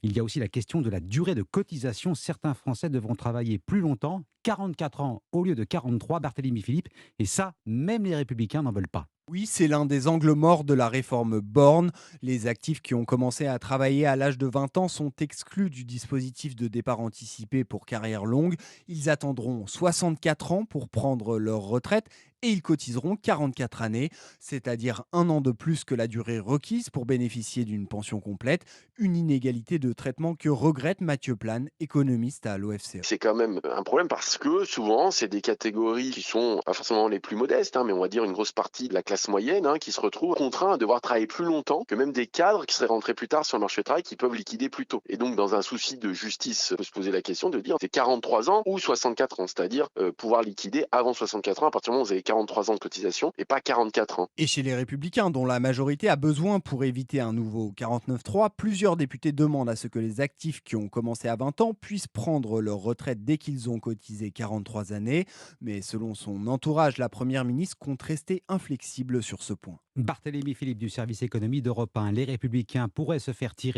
Il y a aussi la question de la durée de cotisation. Certains Français devront travailler plus longtemps, 44 ans au lieu de 43, Barthélémy Philippe. Et ça, même les Républicains n'en veulent pas. Oui, c'est l'un des angles morts de la réforme Borne. Les actifs qui ont commencé à travailler à l'âge de 20 ans sont exclus du dispositif de départ anticipé pour carrière longue. Ils attendront 64 ans pour prendre leur retraite et ils cotiseront 44 années, c'est-à-dire un an de plus que la durée requise pour bénéficier d'une pension complète. Une inégalité de traitement que regrette Mathieu Plane, économiste à l'OFCE. C'est quand même un problème parce que souvent, c'est des catégories qui sont pas forcément les plus modestes, mais on va dire une grosse partie de la classe moyenne qui se retrouve contraint à devoir travailler plus longtemps que même des cadres qui seraient rentrés plus tard sur le marché du travail qui peuvent liquider plus tôt. Et donc, dans un souci de justice, on peut se poser la question de dire c'est 43 ans ou 64 ans, c'est-à-dire pouvoir liquider avant 64 ans à partir du moment où vous avez 43 ans de cotisation et pas 44 ans. Et chez les Républicains, dont la majorité a besoin pour éviter un nouveau 49-3, plusieurs députés demandent à ce que les actifs qui ont commencé à 20 ans puissent prendre leur retraite dès qu'ils ont cotisé 43 années. Mais selon son entourage, la Première ministre compte rester inflexible sur ce point. Barthélémy Philippe du service économie d'Europe 1. Les Républicains pourraient se faire tirer